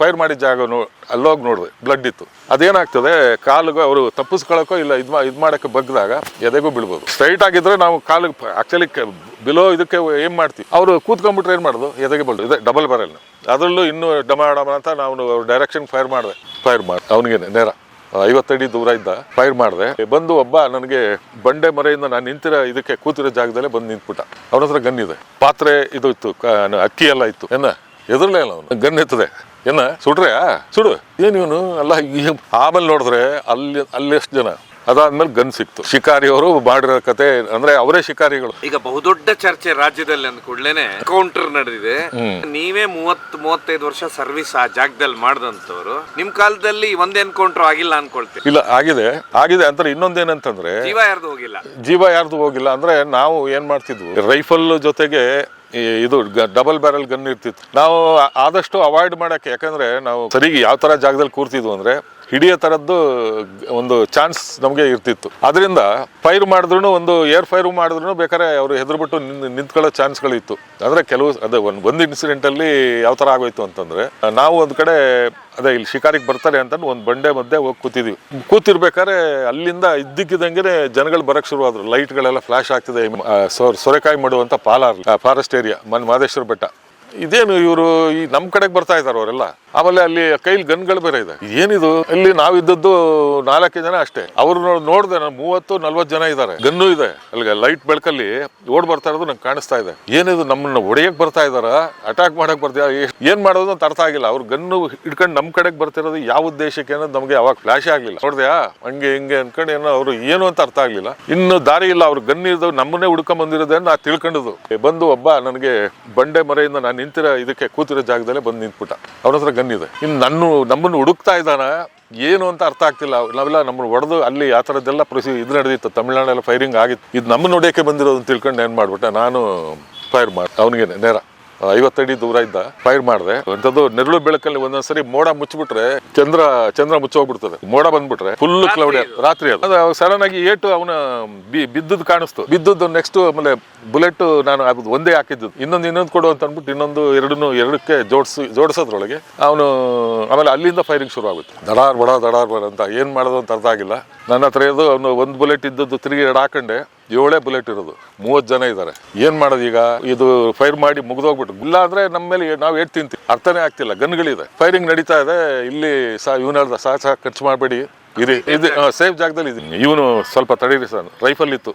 Fire ಮಾಡಿದ ಜಾಗ ಅಲ್ಲೋಗಿ ನೋಡಿದೆ ಬ್ಲಡ್ ಇತ್ತು. ಅದೇನಾಗ್ತದೆ ಕಾಲಿಗೆ ಅವರು ತಪ್ಪಿಸ್ಕೊಳ್ಳೋಕೋ ಇಲ್ಲ ಇದು ಮಾಡೋಕ್ಕೆ ಬಗ್ಗಿದಾಗ ಎದೆಗೂ ಬೀಳ್ಬೋದು. ಸ್ಟ್ರೈಟ್ ಆಗಿದ್ರೆ ನಾವು ಕಾಲಿಗೆ ಆ್ಯಕ್ಚುಲಿ ಬಿಲೋ ಇದಕ್ಕೆ ಏನು ಮಾಡ್ತೀವಿ, ಅವರು ಕೂತ್ಕೊಂಡ್ಬಿಟ್ರೆ ಏನು ಮಾಡೋದು, ಎದೆಗೆ ಬೀಳೋದು. ಇದೆ ಡಬಲ್ ಬ್ಯಾರೆಲ್. ಅದರಲ್ಲೂ ಇನ್ನೂ ಡಮ ಅಂತ ನಾವು ಡೈರೆಕ್ಷನ್ ಫೈರ್ ಮಾಡಿ ಅವನಿಗೆ ನೇರ 50 ಅಡಿ ದೂರ ಇದ್ದ ಫೈರ್ ಮಾಡಿದೆ. ಬಂದು ಒಬ್ಬ ನನಗೆ ಬಂಡೆ ಮರೆಯಿಂದ ನಾನು ನಿಂತಿರೋ ಇದಕ್ಕೆ ಕೂತಿರೋ ಜಾಗದಲ್ಲೇ ಬಂದು ನಿಂತ್ಬಿಟ್ಟ. ಅವನ ಹತ್ರ ಗನ್ ಇದೆ, ಪಾತ್ರೆ ಇದು ಇತ್ತು, ಅಕ್ಕಿ ಎಲ್ಲ ಇತ್ತು. ಎದುರ್ಲೇ ಇಲ್ಲ ಅವನು, ಗನ್ ಎತ್ತದೆ. ಸುಡ್ರೆ ಸುಡು ಏನು ಇವನು ಅಲ್ಲ. ಆಮೇಲೆ ನೋಡಿದ್ರೆ ಅಲ್ಲಿ ಎಷ್ಟು ಜನ. ಅದಾದ್ಮೇಲೆ ಗನ್ ಸಿಕ್ತು. ಶಿಕಾರಿಯವರು ಮಾಡಿರೋ ಕತೆ ಅಂದ್ರೆ ಅವರೇ ಶಿಕಾರಿಗಳು. ಈಗ ಬಹುದೊಡ್ಡ ಚರ್ಚೆ ರಾಜ್ಯದಲ್ಲಿ ಅಂದ ಕೂಡಲೇನೆ ಎನ್ಕೌಂಟರ್ ನಡೆದಿದೆ. ನೀವೇ 30-35 ವರ್ಷ ಸರ್ವಿಸ್ ಆ ಜಾಗದಲ್ಲಿ ಮಾಡಿದಂತವ್ರು, ನಿಮ್ ಕಾಲದಲ್ಲಿ ಒಂದ್ ಎನ್ಕೌಂಟರ್ ಆಗಿಲ್ಲ ಅನ್ಕೊಳ್ತೀವಿ. ಇಲ್ಲ, ಆಗಿದೆ ಅಂತ. ಇನ್ನೊಂದೇನಂತಂದ್ರೆ ಜೀವ ಯಾರ್ದು ಹೋಗಿಲ್ಲ ಅಂದ್ರೆ ನಾವು ಏನ್ ಮಾಡ್ತಿದ್ವು, ರೈಫಲ್ ಜೊತೆಗೆ ಇದು ಡಬಲ್ ಬ್ಯಾರಲ್ ಗನ್ ಇರ್ತಿತ್ತು. ನಾವು ಆದಷ್ಟು ಅವಾಯ್ಡ್ ಮಾಡಕ್ಕೆ, ಯಾಕಂದ್ರೆ ನಾವು ಸರಿಗೆ ಯಾವ ತರ ಜಾಗದಲ್ಲಿ ಕೂರ್ತಿದ್ವು ಅಂದ್ರೆ ಹಿಡಿಯೋ ತರದ್ದು ಒಂದು ಚಾನ್ಸ್ ನಮಗೆ ಇರ್ತಿತ್ತು. ಅದರಿಂದ ಫೈರ್ ಮಾಡಿದ್ರು, ಒಂದು ಏರ್ ಫೈರ್ ಮಾಡಿದ್ರು ಬೇಕಾದ್ರೆ ಅವರು ಹೆದರ್ಬಿಟ್ಟು ನಿಂತ್ಕೊಳ್ಳೋ ಚಾನ್ಸ್ಗಳಿತ್ತು. ಅಂದ್ರೆ ಕೆಲವು ಅದೇ ಒಂದು ಇನ್ಸಿಡೆಂಟ್ ಅಲ್ಲಿ ಯಾವ ತರ ಆಗೋಯ್ತು ಅಂತಂದ್ರೆ, ನಾವು ಒಂದ್ ಕಡೆ ಅದೇ ಇಲ್ಲಿ ಶಿಕಾರಿಗೆ ಬರ್ತಾರೆ ಅಂತ ಒಂದು ಬಂಡೆ ಮಧ್ಯೆ ಹೋಗಿ ಕೂತಿರ್ಬೇಕಾದ್ರೆ ಅಲ್ಲಿಂದ ಇದ್ದಕ್ಕಿದ್ದಂಗೆ ಜನಗಳು ಬರಕ್ ಶುರು ಆದ್ರು. ಲೈಟ್ಗಳೆಲ್ಲ ಫ್ಲಾಶ್ ಆಗ್ತಿದೆ. ಸೊರೆಕಾಯಿ ಮಾಡುವಂತ ಫಾರೆಸ್ಟ್ ಏರಿಯಾ ಮಾದೇಶ್ವರ ಬೆಟ್ಟ. ಇದೇನು ಇವರು ಈ ನಮ್ ಕಡೆಗೆ ಬರ್ತಾ ಇದಾರೆ ಅವರೆಲ್ಲ. ಆಮೇಲೆ ಅಲ್ಲಿ ಕೈಲಿ ಗನ್ಗಳು ಬೇರೆ ಇದೆ. ಏನಿದು, ಇಲ್ಲಿ ನಾವಿದ್ದದ್ದು 4 ಜನ ಅಷ್ಟೇ. ಅವ್ರು ನೋಡಿದೆ ನಾನು 30-40 ಜನ ಇದ್ದಾರೆ, ಗನ್ನು ಇದೆ. ಅಲ್ಲಿ ಲೈಟ್ ಬೆಳಕಲ್ಲಿ ಓಡ್ ಬರ್ತಾ ಇರೋದು ನಂಗೆ ಕಾಣಿಸ್ತಾ ಇದೆ. ಏನಿದು, ನಮ್ಮನ್ನ ಹೊಡೆಯಕ್ ಬರ್ತಾ ಇದಾರ, ಅಟ್ಯಾಕ್ ಮಾಡಕ್ ಬರ್ತಾ, ಏನ್ ಮಾಡೋದು ಅಂತ ಅರ್ಥ ಆಗಿಲ್ಲ. ಅವ್ರು ಗನ್ನು ಹಿಡ್ಕೊಂಡು ನಮ್ ಕಡೆಗೆ ಬರ್ತಿರೋದು ಯಾವ ಉದ್ದೇಶಕ್ಕೆ ಅನ್ನೋದು ನಮಗೆ ಅವಾಗ ಫ್ಲಾಶ್ ಆಗ್ಲಿಲ್ಲ. ನೋಡ್ದ್ಯಾ ಹಂಗೆ ಹಿಂಗೆ ಅನ್ಕೊಂಡು ಏನೋ ಅವ್ರು ಏನು ಅಂತ ಅರ್ಥ ಆಗ್ಲಿಲ್ಲ. ಇನ್ನು ದಾರಿ ಇಲ್ಲ, ಅವ್ರು ಗನ್ ಇರೋದು ನಮ್ಮನ್ನೇ ಹುಡ್ಕೊಂಡ್ ಬಂದಿರೋದೇ ನಾ ತಿಳ್ಕೊಂಡದು. ಬಂದು ಒಬ್ಬ ನನಗೆ ಬಂಡೆ ಮರೆಯಿಂದ ನಾನು ನಿಂತಿರೋ ಇದಕ್ಕೆ ಕೂತಿರೋ ಜಾಗದಲ್ಲೇ ಬಂದು ನಿಂತ್ಬಿಟ್ಟ. ಅವ್ರ ಹತ್ರ ಗನ್ ಇದೆ. ಇನ್ನು ನಮ್ಮನ್ನು ಹುಡುಕ್ತಾ ಇದ್ದಾನ, ಏನು ಅಂತ ಅರ್ಥ ಆಗ್ತಿಲ್ಲ. ನಾವೆಲ್ಲ ನಮ್ಮನ್ನು ಹೊಡೆದು ಅಲ್ಲಿ ಆ ಥರದ್ದೆಲ್ಲ ಇದು ನಡೆದಿತ್ತು. ತಮಿಳ್ನಾಡೆಲ್ಲ ಫೈರಿಂಗ್ ಆಗಿತ್ತು. ಇದು ನಮ್ಮನ್ನು ಹೊಡೆಯೋಕೆ ಬಂದಿರೋದು ಅಂತ ತಿಳ್ಕೊಂಡು ಏನು ಮಾಡ್ಬಿಟ್ಟೆ, ನಾನು ಫೈರ್ ಮಾಡಿ ಅವನಿಗೆ ನೇರ 50 ಅಡಿ ದೂರ ಇದ್ದ ಫೈರ್ ಮಾಡಿದೆ. ಅಂಥದ್ದು ನೆರಳು ಬೆಳಕಲ್ಲಿ ಒಂದೊಂದ್ಸರಿ ಮೋಡ ಮುಚ್ಚಿಬಿಟ್ರೆ ಚಂದ್ರ ಮುಚ್ಚೋಗ್ಬಿಡ್ತದೆ. ಮೋಡ ಬಂದ್ಬಿಟ್ರೆ ಫುಲ್ ಕ್ಲೌಡ್ ರಾತ್ರಿ. ಅದು ಸಡನ್ ಆಗಿ ಏಟು ಅವನ ಬಿದ್ದದ್ದು ಕಾಣಿಸ್ತು. ಬಿದ್ದದ್ದು ನೆಕ್ಸ್ಟ್ ಆಮೇಲೆ ಬುಲೆಟ್ ನಾನು ಅದು ಒಂದೇ ಹಾಕಿದ್ದು. ಇನ್ನೊಂದು ಕೊಡು ಅಂತ ಅಂದ್ಬಿಟ್ಟು ಎರಡಕ್ಕೆ ಜೋಡಿಸೋದ್ರೊಳಗೆ ಅವನು ಆಮೇಲೆ ಅಲ್ಲಿಂದ ಫೈರಿಂಗ್ ಶುರು ಆಗುತ್ತೆ. ದಡಾರ್ ಬಡ ಅಂತ ಏನ್ ಮಾಡೋದು ಅಂತ ಅರ್ಥ ಆಗಿಲ್ಲ. ನನ್ನ ಹತ್ರ ಇರೋದು ಅವನು 1 ಬುಲೆಟ್ ಇದ್ದದ್ದು ತಿರುಗಿ 2 ಹಾಕೊಂಡೆ. 7 ಬುಲೆಟ್ ಇರೋದು, 30 ಜನ ಇದ್ದಾರೆ. ಏನ್ ಮಾಡೋದು ಈಗ, ಇದು ಫೈರ್ ಮಾಡಿ ಮುಗ್ದೋಗ್ಬಿಟ್ಟು. ಇಲ್ಲ ಅಂದ್ರೆ ನಮ್ಮ ಮೇಲೆ ನಾವು ಏಟ್ ತಿಂತೀವಿ, ಅರ್ಥನೇ ಆಗ್ತಿಲ್ಲ. ಗನ್ಗಳಿದೆ, ಫೈರಿಂಗ್ ನಡೀತಾ ಇದೆ. ಇಲ್ಲಿ ಇವನು ಹೇಳ್ದ ಸಾಹಸ ಖರ್ಚು ಮಾಡಬೇಡಿ, ಇದು ಸೇಫ್ ಜಾಗದಲ್ಲಿ ಇದೀನಿ. ಇವನು ಸ್ವಲ್ಪ ತಡೀರಿ ಸರ್, ರೈಫಲ್ ಇತ್ತು,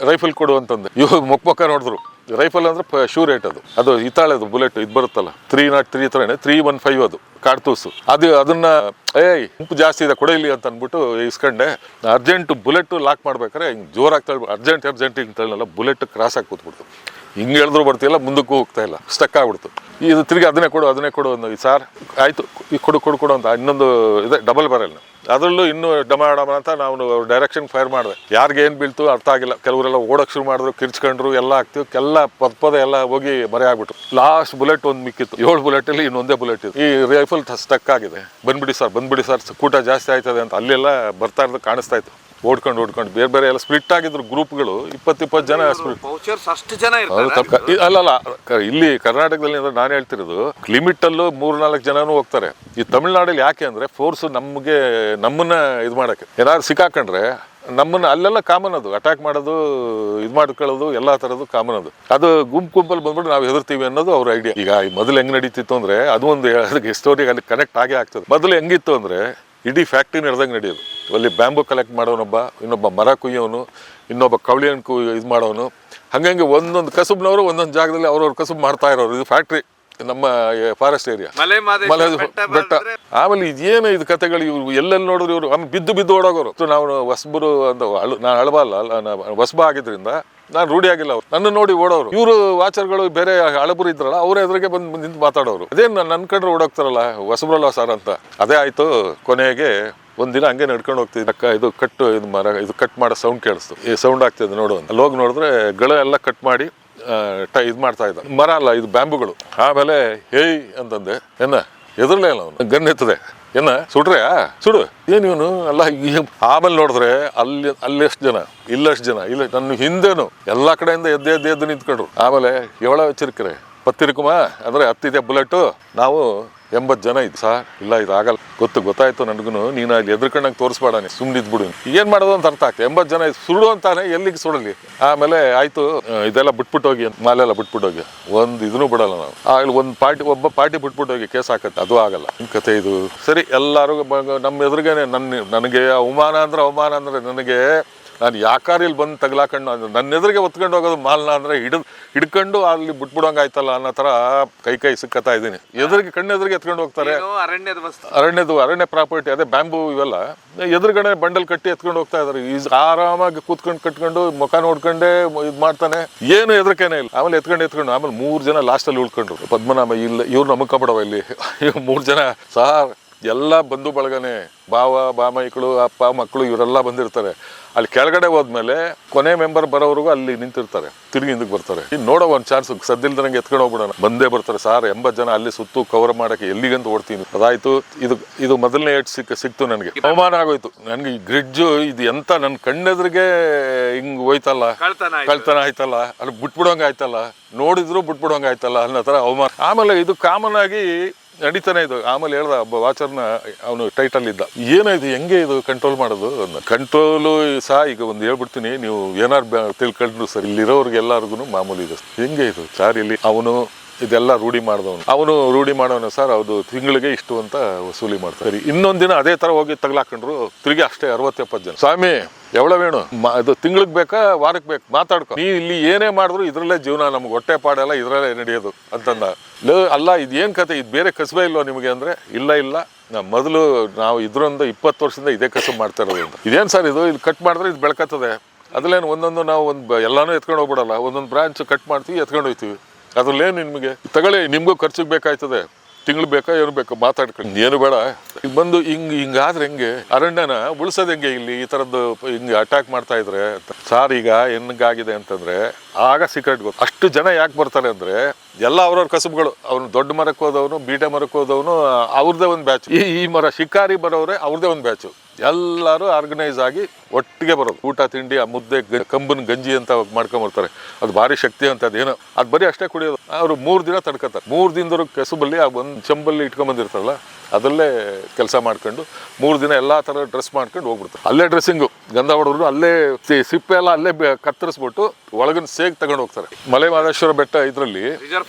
ರೈಫಲ್ ಕೊಡು ಅಂತಂದೆ. ಇವಾಗ ಮೊಕ್ಕ ನೋಡಿದ್ರು. ರೈಫಲ್ ಅಂದ್ರೆ ಶೂ ರೇಟ್ ಅದು ಇತ್ತಾಳೆದು ಬುಲೆಟ್ ಇದು ಬರುತ್ತಲ್ಲ 303 ಥರನೇ 315 ಅದು ಕಾಡ್ತೂಸು. ಅದನ್ನ ಉಪ್ಪು ಜಾಸ್ತಿ ಇದೆ ಕೊಡಲಿ ಅಂತ ಅಂದ್ಬಿಟ್ಟು ಇಸ್ಕೊಂಡೆ. ಅರ್ಜೆಂಟ್ ಬುಲೆಟ್ ಲಾಕ್ ಮಾಡ್ಬೇಕಾರೆ ಹಿಂಗೆ ಜೋರಾಗ್ತಾ ಅರ್ಜೆಂಟ್ ಹಿಂಗೆ ತಳ್ಳಲ್ಲ, ಬುಲೆಟ್ ಕ್ರಾಸ್ ಆಗಿ ಕೂತ್ಬಿಡ್ತು. ಹಿಂಗೆ ಹೇಳಿದ್ರು ಬರ್ತಿಲ್ಲ, ಮುಂದಕ್ಕೂ ಹೋಗ್ತಾ ಇಲ್ಲ, ಸ್ಟಕ್ ಆಗ್ಬಿಡ್ತು. ಇದು ತಿರ್ಗಿ ಅದನ್ನೇ ಕೊಡು ಒಂದು ಸಾರ್ ಆಯ್ತು ಈ ಕೊಡು ಅಂತ ಇನ್ನೊಂದು ಇದೆ ಡಬಲ್ ಬ್ಯಾರೆಲ್. ಅದರಲ್ಲೂ ಇನ್ನೂ ಡಮ ಅಂತ ನಾವು ಡೈರೆಕ್ಷನ್ ಫೈರ್ ಮಾಡಿದೆ. ಯಾರಿಗೆ ಏನು ಬೀಳ್ತು ಅರ್ಥ ಆಗಿಲ್ಲ. ಕೆಲವರೆಲ್ಲ ಓಡಕ್ಕೆ ಶುರು ಮಾಡಿದ್ರು, ಕಿರ್ಚ್ಕೊಂಡ್ರು, ಎಲ್ಲ ಆಗ್ತಿವ್ ಎಲ್ಲ ಪದ ಎಲ್ಲ ಹೋಗಿ ಮರೆ ಆಗ್ಬಿಟ್ಟು. ಲಾಸ್ಟ್ ಬುಲೆಟ್ ಒಂದು ಮಿಕ್ಕಿತ್ತು. 7 ಬುಲೆಟಲ್ಲಿ ಇನ್ನೊಂದೇ ಬುಲೆಟ್ ಇದೆ. ಈ ರೈಫಲ್ ಸ್ಟಕ್ ಆಗಿದೆ. ಬಂದ್ಬಿಡಿ ಸರ್ ಕೂಟ ಜಾಸ್ತಿ ಆಯ್ತದೆ ಅಂತ ಅಲ್ಲೆಲ್ಲ ಬರ್ತಾ ಇರೋದು ಕಾಣಿಸ್ತಾ ಇತ್ತು. ಓಡ್ಕೊಂಡು ಬೇರೆ ಎಲ್ಲ ಸ್ಪ್ಲಿಟ್ ಆಗಿದ್ರು ಗ್ರೂಪ್ಗಳು, 20 ಜನ. ಅಲ್ಲಲ್ಲ, ಇಲ್ಲಿ ಕರ್ನಾಟಕದಲ್ಲಿ ನಾನು ಹೇಳ್ತಿರೋದು ಲಿಮಿಟ್ ಅಲ್ಲೂ 3-4 ಜನನೂ ಹೋಗ್ತಾರೆ. ಈ ತಮಿಳ್ನಾಡಲ್ಲಿ ಯಾಕೆ ಅಂದ್ರೆ ಫೋರ್ಸ್ ನಮ್ಮನ್ನ ಇದು ಮಾಡಕ್ಕೆ ಏನಾದ್ರು ಸಿಕ್ಕಾಕೊಂಡ್ರೆ ನಮ್ಮನ್ನ ಅಲ್ಲೆಲ್ಲ ಕಾಮನ್. ಅದು ಅಟ್ಯಾಕ್ ಮಾಡೋದು, ಇದು ಮಾಡ್ಕೊಳ್ಳೋದು ಎಲ್ಲ ತರದ್ದು ಕಾಮನ್. ಅದು ಗುಂಪಲ್ಲಿ ಬಂದ್ಬಿಟ್ಟು ನಾವು ಹೆದರ್ತೀವಿ ಅನ್ನೋದು ಅವ್ರ ಐಡಿಯಾ. ಈಗ ಮೊದಲು ಹೆಂಗ್ ನಡೀತಿತ್ತು ಅಂದ್ರೆ ಅದು ಒಂದು ಸ್ಟೋರಿಗೆ ಅಲ್ಲಿ ಕನೆಕ್ಟ್ ಆಗೇ ಆಗ್ತದೆ. ಮೊದಲು ಹೆಂಗಿತ್ತು ಅಂದ್ರೆ ಇಡೀ ಫ್ಯಾಕ್ಟ್ರಿ ನಡೆದಂಗೆ ನಡೆಯೋದು. ಅಲ್ಲಿ ಬ್ಯಾಂಬು ಕಲೆಕ್ಟ್ ಮಾಡೋನೊಬ್ಬ, ಇನ್ನೊಬ್ಬ ಮರ ಕುಯ್ಯೋನು, ಇನ್ನೊಬ್ಬ ಕವಳಿಯನ್ನು ಇದು ಮಾಡೋನು. ಹಂಗಂಗೆ ಒಂದೊಂದು ಕಸುಬ್ನವರು ಒಂದೊಂದು ಜಾಗದಲ್ಲಿ ಅವ್ರವ್ರ ಕಸುಬು ಮಾಡ್ತಾ ಇರೋರು. ಇದು ಫ್ಯಾಕ್ಟ್ರಿ ನಮ್ಮ ಫಾರೆಸ್ಟ್ ಏರಿಯಾ ಬೆಟ್ಟ. ಆಮೇಲೆ ಇದೇನು ಇದು ಕತೆಗಳು, ಇವ್ರು ಎಲ್ಲೆಲ್ಲಿ ನೋಡಿದ್ರು ಇವರು ಆಮೇಲೆ ಬಿದ್ದು ಓಡೋಗೋರು. ನಾವು ಹೊಸಬರು ಅಂತ ನಾನು ಹೊಸಬ ಆಗಿದ್ರಿಂದ ನಾನು ರೂಢಿ ಆಗಿಲ್ಲ. ಅವ್ರು ನನ್ನ ನೋಡಿ ಓಡೋರು. ಇವರು ವಾಚರ್ಗಳು ಬೇರೆ ಹಳಬರು ಇದ್ರಲ್ಲ, ಅವ್ರ ಎದುರಿಗೆ ಬಂದು ನಿಂತು ಮಾತಾಡೋರು. ಅದೇನು ನನ್ನ ಕಂಡ್ರೆ ಓಡೋಗ್ತಾರಲ್ಲ ಹೊಸಬ್ರಲ್ಲ ಸರ್ ಅಂತ. ಅದೇ ಆಯ್ತು. ಕೊನೆಗೆ ಒಂದಿನ ಹಂಗೆ ನಡ್ಕೊಂಡು ಹೋಗ್ತಿದ್ದೆ. ಇದು ಕಟ್ ಮಾಡೋ ಸೌಂಡ್ ಕೇಳಿಸ್ತು. ಈ ಸೌಂಡ್ ಆಗ್ತಿದೆ ನೋಡು ಅಂತ. ಅಲ್ಲಿ ಹೋಗಿ ನೋಡಿದ್ರೆ ಎಲ್ಲ ಕಟ್ ಮಾಡಿ ಇದು ಮಾಡ್ತಾ ಇದ್ದ. ಮರ ಅಲ್ಲ, ಇದು ಬ್ಯಾಂಬುಗಳು. ಆಮೇಲೆ ಹೇಯ್ ಅಂತಂದೆ. ಎದುರ್ಲೇ ಇಲ್ಲ ಅವನು, ಗನ್ ಎತ್ತದೆ. ಸುಡು ಏನು ಇವನು ಅಲ್ಲ. ಆಮೇಲೆ ನೋಡಿದ್ರೆ ಅಲ್ಲೆಷ್ಟು ಜನ, ಇಲ್ಲಷ್ಟು ಜನ, ಇಲ್ಲ ನನ್ನ ಹಿಂದೆನು ಎಲ್ಲಾ ಕಡೆಯಿಂದ ಎದ್ದು ನಿಂತ್ಕೊಂಡ್ರು. ಆಮೇಲೆ ಎವಳ ಎಚ್ಚರಿಕೆ ಪತ್ತಿರುಕುಮ ಅಂದ್ರೆ ಹತ್ತಿದೆ ಬುಲೆಟ್. ನಾವು 80 ಜನ ಇದ್ದು ಸರ್ ಇಲ್ಲ ಇದು ಆಗಲ್ಲ ಗೊತ್ತಾಯ್ತು ನನಗೂ ನೀನು ಅಲ್ಲಿ ಎದ್ರಕಂಡಂಗೆ ತೋರಿಸ್ಬೇಡ ಸುಮ್ಮನೆ ಇದ್ಬಿಡು ಏನು ಮಾಡೋದು ಅಂತ ಅರ್ಥ ಆಗ್ತದೆ 80 ಜನ ಸುಡು ಅಂತಾನೆ ಎಲ್ಲಿಗೆ ಸುಡಲಿ ಆಮೇಲೆ ಆಯ್ತು ಇದೆಲ್ಲ ಬಿಟ್ಬಿಟ್ಟು ಹೋಗಿ ಮಾಲೆಲ್ಲ ಬಿಟ್ಬಿಟ್ಟು ಹೋಗಿ ಒಂದು ಇದನ್ನು ಬಿಡಲ್ಲ ನಾವು ಆಗಲಿ ಒಬ್ಬ ಪಾರ್ಟಿ ಬಿಟ್ಬಿಟ್ಟು ಹೋಗಿ ಕೇಸ್ ಹಾಕತ್ತೆ ಅದು ಆಗಲ್ಲ ಕತೆ ಇದು ಸರಿ ಎಲ್ಲರೂ ನಮ್ಮ ಎದುರಿಗೇನೆ ನನಗೆ ಅವಮಾನ ಅಂದ್ರೆ ನನಗೆ ನಾನು ಯಾಕಾರ ಇಲ್ಲಿ ಬಂದು ತಗ್ಲಾಕೊಂಡು ನನ್ನ ಎದುರಿಗೆ ಒತ್ಕೊಂಡು ಹೋಗೋದು ಮಾಲ್ನ ಅಂದ್ರೆ ಹಿಡ್ಕೊಂಡು ಅಲ್ಲಿ ಬಿಟ್ಬಿಡೋಂಗ ಆಯ್ತಲ್ಲ ಅನ್ನೋ ಥರ ಕೈ ಸಿಕ್ಕತ್ತಾ ಇದ್ದೀನಿ ಕಣ್ಣೆದುರಿಗೆ ಎತ್ಕೊಂಡು ಹೋಗ್ತಾರೆ ಅರಣ್ಯ ಪ್ರಾಪರ್ಟಿ ಅದೇ ಬ್ಯಾಂಬೂ ಇವೆಲ್ಲ ಎದುರುಗಡೆ ಬಂಡಲ್ ಕಟ್ಟಿ ಎತ್ಕೊಂಡು ಹೋಗ್ತಾ ಇದಾರೆ ಆರಾಮಾಗಿ ಕೂತ್ಕೊಂಡು ಕಟ್ಕೊಂಡು ಮುಖ ನೋಡ್ಕೊಂಡೆ ಇದು ಮಾಡ್ತಾನೆ ಏನು ಎದ್ರಕೇನೆ ಇಲ್ಲ ಆಮೇಲೆ ಎತ್ಕೊಂಡು ಆಮೇಲೆ 3 ಜನ ಲಾಸ್ಟಲ್ಲಿ ಉಳ್ಕೊಂಡ್ರು ಪದ್ಮನಾಭ ಇಲ್ಲ ಇವ್ರು ನಮಗ್ಕೊಬಿಡವ ಇಲ್ಲಿ 3 ಜನ ಸಾರ್ ಎಲ್ಲ ಬಂಧು ಬಳಗನೆ ಬಾಮೈಗಳು ಅಪ್ಪ ಮಕ್ಕಳು ಇವರೆಲ್ಲ ಬಂದಿರ್ತಾರೆ ಅಲ್ಲಿ ಕೆಳಗಡೆ ಹೋದ್ಮೇಲೆ ಕೊನೆ ಮೆಂಬರ್ ಬರೋವರೆಗೂ ಅಲ್ಲಿ ನಿಂತಿರ್ತಾರೆ ತಿರುಗಿ ಹಿಂದಕ್ಕೆ ಬರ್ತಾರೆ ನೋಡೋ ಒಂದು ಚಾನ್ಸ್ ಸದ್ದಿಲ್ದಂಗೆ ಎತ್ಕೊಂಡು ಹೋಗ್ಬಿಡೋಣ ಬಂದೇ ಬರ್ತಾರೆ ಸಾರ್ 80 ಜನ ಅಲ್ಲಿ ಸುತ್ತು ಕವರ್ ಮಾಡಕ್ಕೆ ಎಲ್ಲಿಗಂತ ಓಡ್ತೀನಿ ಅದಾಯ್ತು ಇದು ಮೊದಲನೇ ಏಟ್ ಸಿಕ್ತು ನನಗೆ ಅವಮಾನ ಆಗೋಯ್ತು ನನಗೆ ಈ ಗ್ರಿಡ್ಜು ಇದು ಎಂತ ನನ್ನ ಕಣ್ಣೆದ್ರಿಗೆ ಹಿಂಗ್ ಹೋಯ್ತಲ್ಲ ಕಳ್ತನ ಆಯ್ತಲ್ಲ ಅಲ್ಲಿ ಬಿಟ್ಬಿಡೋಂಗ ಆಯ್ತಲ್ಲ ನೋಡಿದ್ರು ಬಿಟ್ಬಿಡೋಂಗ ಆಯ್ತಲ್ಲ ಅನ್ನೋ ಥರ ಅವಮಾನ ಆಮೇಲೆ ಇದು ಕಾಮನ್ ಆಗಿ ನಡೀತಾನೆ ಇದು ಆಮೇಲೆ ಹೇಳ್ದ ಒಬ್ಬ ವಾಚರ್ನ ಅವನು ಟೈಟಲ್ ಇದ್ದ ಏನಾಯ್ತು ಹೆಂಗೆ ಇದು ಕಂಟ್ರೋಲ್ ಮಾಡೋದು ಕಂಟ್ರೋಲು ಸಹ ಈಗ ಒಂದು ಹೇಳ್ಬಿಡ್ತೀನಿ ನೀವು ಏನಾರು ತಿಳ್ಕೊಂಡ್ರು ಸರ್ ಇಲ್ಲಿರೋರ್ಗೆ ಎಲ್ಲರಿಗೂ ಮಾಮೂಲಿ ಇದೆ ಹೆಂಗೆ ಇದು ಸಾರ್ ಇಲ್ಲಿ ಅವನು ಇದೆಲ್ಲ ರೂಢಿ ಮಾಡೋನು ಸರ್ ಅದು ತಿಂಗಳಿಗೆ ಇಷ್ಟು ಅಂತ ವಸೂಲಿ ಮಾಡ್ತಾರೆ ಇನ್ನೊಂದು ದಿನ ಅದೇ ತರ ಹೋಗಿ ತಗ್ಲಾಕೊಂಡ್ರು ತಿರುಗಿ ಅಷ್ಟೇ 60-70 ಜನ ಸ್ವಾಮಿ ಎವಳವೇಣು ಅದು ತಿಂಗ್ಳಿಗೆ ಬೇಕಾ ವಾರಕ್ಕೆ ಬೇಕು ಮಾತಾಡ್ಕೊ ನೀ ಇಲ್ಲಿ ಏನೇ ಮಾಡಿದ್ರು ಇದ್ರಲ್ಲೇ ಜೀವನ ನಮ್ಗೆ ಹೊಟ್ಟೆ ಪಾಡೆಲ್ಲ ಇದ್ರಲ್ಲೇ ನಡೆಯೋದು ಅಂತಂದ ಅಲ್ಲ ಇದೇನ್ ಕತೆ ಇದು ಬೇರೆ ಕಸಬೇ ಇಲ್ವಾ ನಿಮಗೆ ಅಂದ್ರೆ ಇಲ್ಲ ಮೊದಲು ನಾವು ಇದ್ರೊಂದು 20 ವರ್ಷದಿಂದ ಇದೇ ಕಸಬು ಮಾಡ್ತಾ ಇರೋದು ಅಂತ ಇದೇನು ಸರ್ ಇದು ಕಟ್ ಮಾಡಿದ್ರೆ ಇದು ಬೆಳಕತ್ತದೆ ಅದ್ರಲ್ಲೇನು ಒಂದೊಂದು ನಾವು ಎಲ್ಲಾನು ಎತ್ಕೊಂಡು ಹೋಗ್ಬಿಡಲ್ಲ ಒಂದೊಂದು ಬ್ರಾಂಚ್ ಕಟ್ ಮಾಡ್ತೀವಿ ಎತ್ಕೊಂಡು ಹೋಗ್ತೀವಿ ಅದ್ರಲ್ಲೇನು ನಿಮಗೆ ತಗೊಳ್ಳಿ ನಿಮಗೂ ಖರ್ಚಿಗೆ ಬೇಕಾಯ್ತದೆ ತಿಂಗಳು ಬೇಕಾ ಏನು ಬೇಕು ಮಾತಾಡ್ಕೊಂಡು ಏನು ಬೇಡ ಈಗ ಬಂದು ಹಿಂಗಾದ್ರೆ ಹೆಂಗೆ ಅರಣ್ಯನ ಉಳಿಸೋದು ಹೆಂಗೆ ಇಲ್ಲಿ ಈ ಥರದ್ದು ಹಿಂಗೆ ಅಟ್ಯಾಕ್ ಮಾಡ್ತಾ ಇದ್ರೆ ಸಾರ್ ಈಗ ಹೆಂಗಾಗಿದೆ ಅಂತಂದ್ರೆ ಆಗ ಸೀಕ್ರೆಟ್ ಗೊತ್ತು ಅಷ್ಟು ಜನ ಯಾಕೆ ಬರ್ತಾರೆ ಅಂದ್ರೆ ಎಲ್ಲ ಅವ್ರವ್ರ ಕಸಬುಗಳು ಅವ್ನು ದೊಡ್ಡ ಮರಕ್ಕೆ ಹೋದವನು ಬೀಟೆ ಮರಕ್ಕೆ ಹೋದವನು ಅವ್ರದ್ದೇ ಒಂದು ಬ್ಯಾಚ್ ಈ ಮರ ಶಿಕಾರಿ ಬರೋರೆ ಅವ್ರದ್ದೇ ಒಂದು ಬ್ಯಾಚು ಎಲ್ಲರೂ ಆರ್ಗನೈಸ್ ಆಗಿ ಒಟ್ಟಿಗೆ ಬರೋದು ಊಟ ತಿಂಡಿ ಆ ಮುದ್ದೆ ಕಂಬನ್ ಗಂಜಿ ಅಂತ ಮಾಡ್ಕೊಂಬರ್ತಾರೆ ಅದು ಭಾರಿ ಶಕ್ತಿ ಅಂತ ಅದೇನೋ ಅದು ಬರೀ ಅಷ್ಟೇ ಕುಡಿಯೋದು ಅವರು 3 ದಿನ ತಡ್ಕೊತಾರೆ 3 ದಿನದವ್ರಿಗೆ ಕೆಸಬಲ್ಲಿ ಆ ಒಂದು ಚೆಂಬಲ್ಲಿ ಇಟ್ಕೊಂಬಂದಿರ್ತಾರಲ್ಲ ಅದರಲ್ಲೇ ಕೆಲಸ ಮಾಡ್ಕೊಂಡು 3 ದಿನ ಎಲ್ಲ ಥರ ಡ್ರೆಸ್ ಮಾಡ್ಕೊಂಡು ಹೋಗ್ಬಿಡ್ತಾರೆ ಅಲ್ಲೇ ಡ್ರೆಸ್ಸಿಂಗು ಗಂಧ ಹೊಡೆದ್ರು ಅಲ್ಲೇ ಸಿಪ್ಪೆ ಎಲ್ಲ ಅಲ್ಲೇ ಕತ್ತರಿಸ್ಬಿಟ್ಟು ಒಳಗಿನ ಸೇಗ್ ತಗೊಂಡು ಹೋಗ್ತಾರೆ ಮಲೆ ಮಹದೇಶ್ವರ ಬೆಟ್ಟ ಇದರಲ್ಲಿ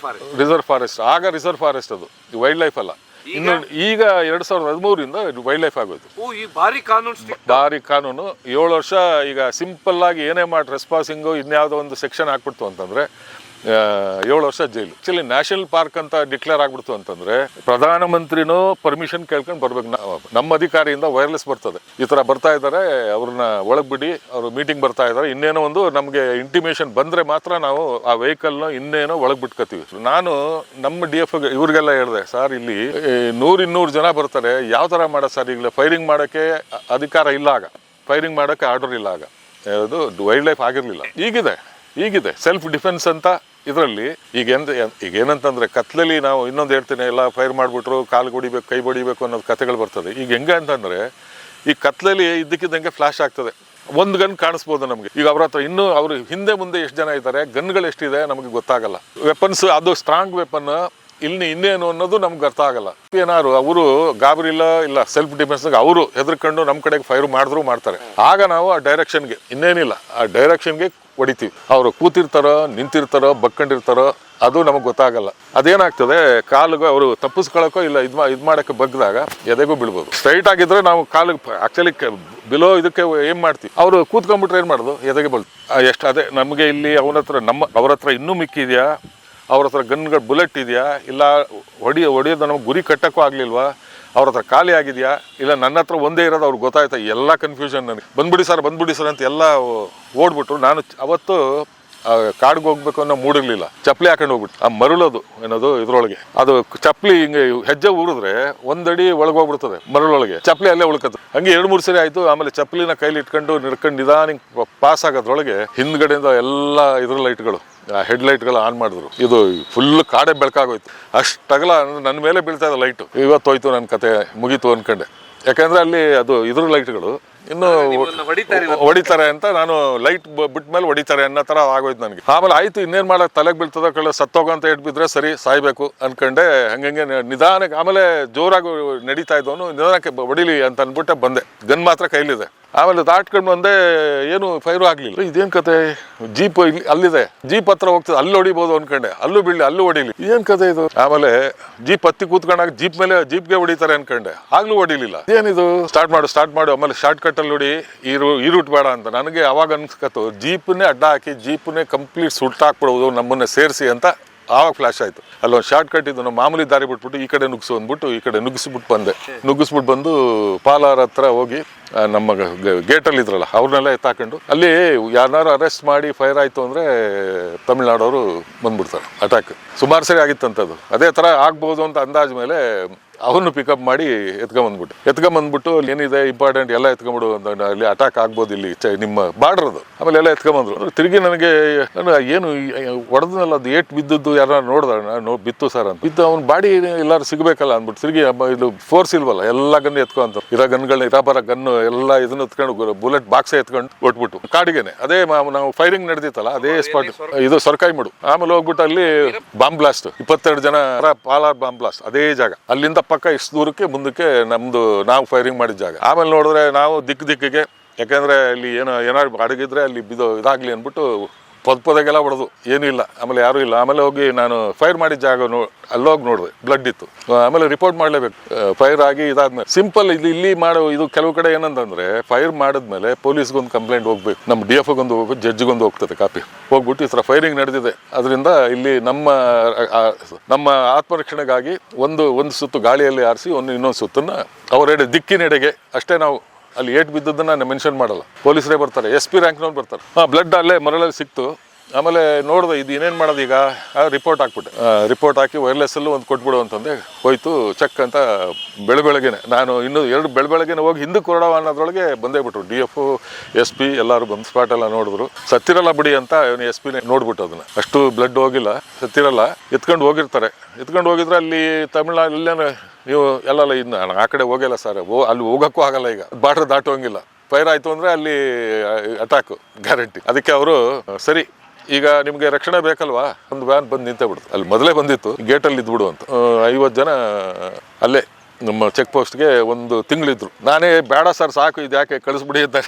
ರಿಸರ್ವ್ ಫಾರೆಸ್ಟ್ ಆಗ ರಿಸರ್ವ್ ಫಾರೆಸ್ಟ್ ಅದು ವೈಲ್ಡ್ ಲೈಫ್ ಅಲ್ಲ ಇನ್ನು ಈಗ 2013 ವೈಲ್ಡ್ ಲೈಫ್ ಆಗೋಯ್ತು ಭಾರಿ ಕಾನೂನು 7 ವರ್ಷ ಈಗ ಸಿಂಪಲ್ ಆಗಿ ಏನೇ ಮಾಡಿ ರೆಸ್ಪಾನ್ಸಿಂಗು ಇನ್ಯಾವುದೋ ಒಂದು ಸೆಕ್ಷನ್ ಹಾಕ್ಬಿಡ್ತು ಅಂತಂದ್ರೆ 7 ವರ್ಷ ಜೈಲು ಆಕ್ಚುಲಿ ನ್ಯಾಷನಲ್ ಪಾರ್ಕ್ ಅಂತ ಡಿಕ್ಲೇರ್ ಆಗ್ಬಿಡ್ತು ಅಂತಂದ್ರೆ ಪ್ರಧಾನಮಂತ್ರಿನೂ ಪರ್ಮಿಷನ್ ಕೇಳ್ಕೊಂಡು ಬರ್ಬೇಕು ನಮ್ಮ ಅಧಿಕಾರಿಯಿಂದ ವೈರ್ಲೆಸ್ ಬರ್ತದೆ ಈ ತರ ಬರ್ತಾ ಇದ್ದಾರೆ ಅವ್ರನ್ನ ಒಳಗ್ ಬಿಡಿ ಅವ್ರು ಮೀಟಿಂಗ್ ಬರ್ತಾ ಇದ್ದಾರೆ ಇನ್ನೇನೋ ಒಂದು ನಮ್ಗೆ ಇಂಟಿಮೇಷನ್ ಬಂದ್ರೆ ಮಾತ್ರ ನಾವು ಆ ವೆಹಿಕಲ್ನ ಇನ್ನೇನೋ ಒಳಗ್ ಬಿಟ್ಕೋತೀವಿ ನಾನು ನಮ್ಮ DF ಇವ್ರಿಗೆಲ್ಲ ಹೇಳಿದೆ ಸರ್ ಇಲ್ಲಿ 100-200 ಜನ ಬರ್ತಾರೆ ಯಾವ ತರ ಮಾಡೋ ಸರ್ ಈಗಲೇ ಫೈರಿಂಗ್ ಮಾಡೋಕ್ಕೆ ಅಧಿಕಾರ ಇಲ್ಲ ಆಗ ಫೈರಿಂಗ್ ಮಾಡೋಕ್ಕೆ ಆರ್ಡರ್ ಇಲ್ಲ ಆಗ ಅದು ವೈಲ್ಡ್ ಲೈಫ್ ಆಗಿರ್ಲಿಲ್ಲ ಈಗಿದೆ ಸೆಲ್ಫ್ ಡಿಫೆನ್ಸ್ ಅಂತ ಇದರಲ್ಲಿ ಈಗ ಏನಂತಂದ್ರೆ ಕತ್ಲಲ್ಲಿ ನಾವು ಇನ್ನೊಂದು ಹೇಳ್ತೀನಿ ಎಲ್ಲ ಫೈರ್ ಮಾಡಿಬಿಟ್ರು ಕಾಲು ಹೊಡಿಬೇಕು ಕೈ ಹೊಡಿಬೇಕು ಅನ್ನೋದು ಕಥೆಗಳು ಬರ್ತದೆ ಈಗ ಹೆಂಗೆ ಅಂತಂದ್ರೆ ಈ ಕತ್ಲಲ್ಲಿ ಇದ್ದಕ್ಕಿದ್ದಂಗೆ ಫ್ಲಾಶ್ ಆಗ್ತದೆ ಒಂದು ಗನ್ ಕಾಣಿಸ್ಬೋದು ನಮಗೆ ಈಗ ಅವ್ರ ಹತ್ರ ಇನ್ನೂ ಅವ್ರು ಹಿಂದೆ ಮುಂದೆ ಎಷ್ಟು ಜನ ಇದ್ದಾರೆ ಗನ್ಗಳು ಎಷ್ಟಿದೆ ನಮಗೆ ಗೊತ್ತಾಗಲ್ಲ ವೆಪನ್ಸ್ ಅದು ಸ್ಟ್ರಾಂಗ್ ವೆಪನ್ ಇನ್ನೇನು ಅನ್ನೋದು ನಮ್ಗೆ ಅರ್ಥ ಆಗಲ್ಲ ಏನಾದ್ರು ಅವರು ಗಾಬರಿ ಇಲ್ಲ ಸೆಲ್ಫ್ ಡಿಫೆನ್ಸ್ ಅವರು ಹೆದರ್ಕೊಂಡು ನಮ್ಮ ಕಡೆಗೆ ಫೈರ್ ಮಾಡ್ತಾರೆ ಆಗ ನಾವು ಆ ಡೈರೆಕ್ಷನ್ಗೆ ಇನ್ನೇನಿಲ್ಲ ಆ ಡೈರೆಕ್ಷನ್ಗೆ ಹೊಡಿತೀವಿ ಅವರು ಕೂತಿರ್ತಾರೋ ನಿಂತಿರ್ತಾರೋ ಬಗ್ಕೊಂಡಿರ್ತಾರೋ ಅದು ನಮಗೆ ಗೊತ್ತಾಗಲ್ಲ ಅದೇನಾಗ್ತದೆ ಕಾಲಿಗೆ ಅವರು ತಪ್ಪಿಸ್ಕೊಳಕ್ಕೋ ಇಲ್ಲ ಇದು ಮಾಡೋಕ್ಕೆ ಬಗ್ಗಿದಾಗ ಎದೆಗೂ ಬೀಳ್ಬೋದು ಸ್ಟ್ರೈಟ್ ಆಗಿದ್ರೆ ನಾವು ಕಾಲಿಗೆ ಆಕ್ಚುಲಿ ಬಿಲೋ ಇದಕ್ಕೆ ಏನ್ ಮಾಡ್ತೀವಿ ಅವರು ಕೂತ್ಕೊಂಡ್ಬಿಟ್ರೆ ಏನು ಮಾಡೋದು ಎದೆಗೆ ಬೀಳ್ತು ಎಷ್ಟು ಅದೇ ನಮಗೆ ಇಲ್ಲಿ ಅವ್ರ ಹತ್ರ ಇನ್ನೂ ಮಿಕ್ಕಿದೆಯಾ ಅವ್ರ ಹತ್ರ ಗನ್ಗಳು ಬುಲೆಟ್ ಇದೆಯಾ ಇಲ್ಲ ಹೊಡಿಯೋದು ನಮಗೆ ಗುರಿ ಕಟ್ಟಕ್ಕೂ ಆಗ್ಲಿಲ್ವಾ ಅವ್ರ ಹತ್ರ ಖಾಲಿ ಆಗಿದೆಯಾ ಇಲ್ಲ ನನ್ನ ಹತ್ರ ಒಂದೇ ಇರೋದು ಅವ್ರಿಗೆ ಗೊತ್ತಾಯ್ತಾ ಎಲ್ಲ ಕನ್ಫ್ಯೂಷನ್ ನನಗೆ ಬಂದ್ಬಿಡಿ ಸರ್ ಅಂತ ಎಲ್ಲ ಓಡ್ಬಿಟ್ರು ನಾನು ಅವತ್ತು ಕಾಡಿಗೆ ಹೋಗ್ಬೇಕು ಅನ್ನೋ ಮೂಡಿರ್ಲಿಲ್ಲ ಚಪ್ಪಲಿ ಹಾಕೊಂಡು ಹೋಗ್ಬಿಟ್ಟು ಆ ಮರಳೋದು ಏನದು ಇದ್ರೊಳಗೆ ಅದು ಚಪ್ಪಲಿ ಹಿಂಗೆ ಹೆಜ್ಜೆ ಊರಿದ್ರೆ 1 ಅಡಿ ಒಳಗೆ ಹೋಗ್ಬಿಡ್ತದೆ ಮರಳೊಳಗೆ ಚಪ್ಪಲಿ ಅಲ್ಲೇ ಉಳ್ಕತ್ತೆ ಹಂಗೆ 2-3 ಸರಿ ಆಯ್ತು ಆಮೇಲೆ ಚಪ್ಪಲಿನ ಕೈಲಿ ಇಟ್ಕೊಂಡು ನಿಧಾನ ಪಾಸ್ ಆಗೋದ್ರೊಳಗೆ ಹಿಂದ್ಗಡೆಯಿಂದ ಎಲ್ಲ ಇದ್ರ ಲೈಟ್ಗಳು ಹೆಡ್ಲೈಟ್ಗಳು ಆನ್ ಮಾಡಿದ್ರು ಇದು ಫುಲ್ ಕಾಡೆ ಬೆಳಕಾಗೋಯ್ತು ಅಷ್ಟಗಲ ನನ್ನ ಮೇಲೆ ಬೀಳ್ತಾ ಇದೆ ಲೈಟು ಇವತ್ತು ಹೋಯ್ತು ನನ್ನ ಕತೆ ಮುಗೀತು ಅನ್ಕೊಂಡೆ ಯಾಕಂದ್ರೆ ಅಲ್ಲಿ ಅದು ಇದ್ರ ಲೈಟ್ಗಳು ಇನ್ನು ಹೊಡಿತಾರೆ ಅಂತ ನಾನು ಲೈಟ್ ಬಿಟ್ಟ ಮೇಲೆ ಹೊಡಿತಾರೆ ಅನ್ನೋ ತರ ಆಗೋಯ್ತು ನನಗೆ. ಆಮೇಲೆ ಆಯ್ತು ಇನ್ನೇನ್ ಮಾಡಕ್ ತಲೆಗೆ ಬೀಳ್ತದ ಕಳ್ಳ ಸತ್ತೋಗ ಅಂತ ಬಿದ್ರೆ ಸರಿ ಸಾಯ್ಬೇಕು ಅನ್ಕೊಂಡೆ. ಹಂಗಂಗೆ ನಿಧಾನಕ್ಕೆ ಆಮೇಲೆ ಜೋರಾಗಿ ನಡೀತಾ ಇದ್ದವನು ನಿಧಾನಕ್ಕೆ ಹೊಡಿಲಿ ಅಂತ ಅನ್ಬಿಟ್ಟೆ ಬಂದೆ. ಗನ್ ಮಾತ್ರ ಕೈಲಿದೆ. ಆಮೇಲೆ ದಾಟ್ಕೊಂಡು ಬಂದೆ, ಏನು ಫೈರು ಆಗ್ಲಿಲ್ಲ. ಇದೇನ್ ಕತೆ, ಜೀಪ್ ಇಲ್ಲಿ ಅಲ್ಲಿದೆ, ಜೀಪ್ ಹತ್ರ ಹೋಗ್ತದೆ, ಅಲ್ಲಿ ಹೊಡಿಬೋದು ಅನ್ಕೊಂಡೆ, ಅಲ್ಲೂ ಬೀಳಿ ಅಲ್ಲೂ ಹೊಡಿಲಿ, ಏನ್ ಕತೆ ಇದು. ಆಮೇಲೆ ಜೀಪ್ ಹತ್ತಿ ಕೂತ್ಕೊಂಡಾಗ ಜೀಪ್ಗೆ ಹೊಡಿತಾರೆ ಅನ್ಕೊಂಡೆ, ಆಗ್ಲೂ ಹೊಡಿಲಿಲ್ಲ. ಏನಿದು, ಸ್ಟಾರ್ಟ್ ಮಾಡು ಆಮೇಲೆ ಶಾರ್ಟ್ ಕಟ್ ಅಲ್ಲಿ ಹೊಡಿ, ಈ ರೂಟ್ ಬೇಡ ಅಂತ. ನನಗೆ ಅವಾಗ ಅನ್ಸ್ಕತ್ತು ಜೀಪ್ನೇ ಅಡ್ಡ ಹಾಕಿ ಜೀಪ್ನೇ ಕಂಪ್ಲೀಟ್ ಸುಟ್ಟಾಕ್ಬಿಡೋದು ನಮ್ಮನ್ನ ಸೇರಿಸಿ ಅಂತ. ಆವಾಗ ಫ್ಲಾಶ್ ಆಯ್ತು. ಅಲ್ಲೊಂದು ಶಾರ್ಟ್ ಕಟ್ ಇದ್ದು, ನಾವು ಮಾಮೂಲಿ ದಾರಿ ಬಿಟ್ಬಿಟ್ಟು ಈ ಕಡೆ ನುಗ್ಸು ಅಂದ್ಬಿಟ್ಟು ಈ ಕಡೆ ನುಗ್ಗಿಸ್ಬಿಟ್ಟು ಬಂದೆ. ನುಗ್ಗಿಸ್ಬಿಟ್ಟು ಬಂದು ಪಾಲಾರ್ ಹತ್ರ ಹೋಗಿ ನಮ್ಮ ಗೇಟಲ್ಲಿ ಇದ್ರಲ್ಲ ಅವ್ರನ್ನೆಲ್ಲ ಎತ್ತಾಕೊಂಡು, ಅಲ್ಲಿ ಯಾರನ್ನಾರು ಅರೆಸ್ಟ್ ಮಾಡಿ ಫೈರ್ ಆಯ್ತು ಅಂದ್ರೆ ತಮಿಳ್ನಾಡವರು ಬಂದ್ಬಿಡ್ತಾರೆ ಅಟ್ಯಾಕ್. ಸುಮಾರು ಸರಿ ಆಗಿತ್ತಂಥದ್ದು. ಅದೇ ಥರ ಆಗ್ಬೋದು ಅಂತ ಅಂದಾಜ್ ಮೇಲೆ ಅವನು ಪಿಕಪ್ ಮಾಡಿ ಎತ್ಕೊಂಬಂದ್ಬಿಟ್ಟು ಅಲ್ಲಿ ಏನಿದೆ ಇಂಪಾರ್ಟೆಂಟ್ ಎಲ್ಲ ಎತ್ಕೊಂಡ್ಬಿಡು ಅಂತ, ಅಲ್ಲಿ ಅಟ್ಯಾಕ್ ಆಗ್ಬೋದು ಇಲ್ಲಿ ನಿಮ್ಮ ಬಾರ್ಡ್ರದು. ಆಮೇಲೆ ಎಲ್ಲ ಎತ್ಕೊಂಬಂದ್ರು. ತಿರುಗಿ ನನಗೆ ಏನು ಹೊಡೆದ್ನಲ್ಲ, ಅದು ಏಟ್ ಬಿದ್ದದ್ದು ಯಾರು ನೋಡ್ದ, ಬಿತ್ತು ಸರ್ ಅಂತ. ಬಿದ್ದು ಅವ್ನ ಬಾಡಿ ಎಲ್ಲಾರು ಸಿಗ್ಬೇಕಲ್ಲ ಅಂದ್ಬಿಟ್ಟು ತಿರುಗಿ ಇದು ಫೋರ್ಸ್ ಇಲ್ವಲ್ಲ, ಎಲ್ಲ ಗನ್ ಎತ್ಕೊಂತ ಇರೋ ಗನ್ಗಳನ್ನ ಇರಾಬರ ಗನ್ನು ಎಲ್ಲ ಇದನ್ನ ಎತ್ಕೊಂಡು ಬುಲೆಟ್ ಬಾಕ್ಸೇ ಎತ್ಕೊಂಡು ಕೊಟ್ಬಿಟ್ಟು ಕಾಡಿಗೆನೆ ಅದೇ ನಾವು ಫೈರಿಂಗ್ ನಡೆದಿತ್ತಲ್ಲ ಅದೇ ಸ್ಪಾಟ್, ಇದು ಸೊರಕಾಯಿಮಡು. ಆಮೇಲೆ ಹೋಗ್ಬಿಟ್ಟು ಅಲ್ಲಿ ಬಾಂಬ್ ಬ್ಲಾಸ್ಟ್, 22 ಜನ ಪಾಲಾರ್ ಬಾಂಬ್ ಬ್ಲಾಸ್ಟ್ ಅದೇ ಜಾಗ. ಅಲ್ಲಿಂದ ಪಕ್ಕ ಇಷ್ಟು ದೂರಕ್ಕೆ ಮುಂದಕ್ಕೆ ನಮ್ದು ನಾವು ಫೈರಿಂಗ್ ಮಾಡಿದ ಜಾಗ. ಆಮೇಲೆ ನೋಡಿದ್ರೆ ನಾವು ದಿಕ್ಕಿಗೆ, ಯಾಕಂದ್ರೆ ಅಲ್ಲಿ ಏನಾದ್ರು ಅಡಗಿದ್ರೆ ಅಲ್ಲಿ ಇದಾಗ್ಲಿ ಅಂದ್ಬಿಟ್ಟು ಪೊದೆಗೆಲ್ಲ ಹೊಡೆದು ಏನೂ ಇಲ್ಲ. ಆಮೇಲೆ ಯಾರೂ ಇಲ್ಲ. ಆಮೇಲೆ ಹೋಗಿ ನಾನು ಫೈರ್ ಮಾಡಿದ ಜಾಗ ಅಲ್ಲೋಗಿ ನೋಡಿದೆ, ಬ್ಲಡ್ ಇತ್ತು. ಆಮೇಲೆ ರಿಪೋರ್ಟ್ ಮಾಡಲೇಬೇಕು. ಫೈರ್ ಆಗಿ ಇದಾದ್ಮೇಲೆ ಸಿಂಪಲ್ ಇಲ್ಲಿ ಮಾಡೋ ಇದು ಕೆಲವು ಕಡೆ ಏನಂತಂದ್ರೆ ಫೈರ್ ಮಾಡಿದ್ಮೇಲೆ ಪೊಲೀಸ್ಗೊಂದು ಕಂಪ್ಲೇಂಟ್ ಹೋಗ್ಬೇಕು, ನಮ್ಮ DFOಗೊಂದು ಹೋಗ್ಬೇಕು, ಜಡ್ಜ್ಗೊಂದು ಹೋಗ್ತದೆ ಕಾಪಿ. ಹೋಗ್ಬಿಟ್ಟು ಈ ಥರ ಫೈರಿಂಗ್ ನಡೆದಿದೆ, ಅದರಿಂದ ಇಲ್ಲಿ ನಮ್ಮ ಆತ್ಮರಕ್ಷಣೆಗಾಗಿ ಒಂದು ಸುತ್ತು ಗಾಳಿಯಲ್ಲಿ ಆರಿಸಿ ಇನ್ನೊಂದು ಸುತ್ತನ್ನ ಅವರೆಡೆ ದಿಕ್ಕಿನೆಡೆಗೆ ಅಷ್ಟೇ ನಾವು ಅಲ್ಲಿ ಏಟ್ ಬಿದ್ದದನ್ನ ಮೆನ್ಷನ್ ಮಾಡಲ್ಲ. ಪೊಲೀಸರೇ ಬರ್ತಾರೆ, SP ರ್ಯಾಂಕ್ನವ್ರು ಬರ್ತಾರೆ. ಬ್ಲಡ್ ಅಲ್ಲೇ ಮರಳಲ್ಲಿ ಸಿಕ್ತು. ಆಮೇಲೆ ನೋಡಿದೆ ಇದು ಏನೇನು ಮಾಡೋದು ಈಗ, ರಿಪೋರ್ಟ್ ಹಾಕ್ಬಿಟ್ಟೆ. ರಿಪೋರ್ಟ್ ಹಾಕಿ ವೈರ್ಲೆಸ್ಸಲ್ಲೂ ಒಂದು ಕೊಟ್ಬಿಡು ಅಂತಂದೆ. ಹೋಯ್ತು ಚೆಕ್ ಅಂತ ಬೆಳಗ್ಗೆನೆ ನಾನು ಇನ್ನೂ 2 ಬೆಳಗ್ಗೆನೆ ಹೋಗಿ ಹಿಂದಕ್ಕೆ ಹೊರಡವ ಅನ್ನೋದ್ರೊಳಗೆ ಬಂದೇ ಬಿಟ್ರು. DFO SP ಎಲ್ಲರೂ ಬಂದು ಸ್ಪಾಟ್ ಎಲ್ಲ ನೋಡಿದ್ರು. ಸತ್ತಿರಲ್ಲ ಬಿಡಿ ಅಂತ SP ನೋಡ್ಬಿಟ್ಟು ಅದನ್ನ, ಅಷ್ಟು ಬ್ಲಡ್ ಹೋಗಿಲ್ಲ, ಸತ್ತಿರಲ್ಲ. ಎತ್ಕೊಂಡು ಹೋಗಿದ್ರೆ ಅಲ್ಲಿ ತಮಿಳ್ನಾಡು ಇಲ್ಲೇನು ನೀವು ಎಲ್ಲ ಇನ್ನು ಆ ಕಡೆ ಹೋಗಿಲ್ಲ ಸರ್, ಅಲ್ಲಿ ಹೋಗೋಕ್ಕೂ ಆಗಲ್ಲ, ಈಗ ಬಾರ್ಡರ್ ದಾಟುವಂಗಿಲ್ಲ. ಫೈರ್ ಆಯಿತು ಅಂದರೆ ಅಲ್ಲಿ ಅಟ್ಯಾಕು ಗ್ಯಾರಂಟಿ. ಅದಕ್ಕೆ ಅವರು ಸರಿ ಈಗ ನಿಮಗೆ ರಕ್ಷಣೆ ಬೇಕಲ್ವಾ, ಒಂದು ವ್ಯಾನ್ ಬಂದು ನಿಂತೇ ಬಿಡ್ತು. ಅಲ್ಲಿ ಮೊದಲೇ ಬಂದಿತ್ತು, ಗೇಟಲ್ಲಿ ಇದ್ಬಿಡು ಅಂತ. 50 ಜನ ಅಲ್ಲೇ ನಮ್ಮ ಚೆಕ್ ಪೋಸ್ಟ್ಗೆ ಒಂದು ತಿಂಗಳಿದ್ರು. ನಾನೇ ಬೇಡ ಸರ್ ಸಾಕು, ಇದು ಯಾಕೆ ಕಳಿಸ್ಬಿಡಿ ಅಂತ.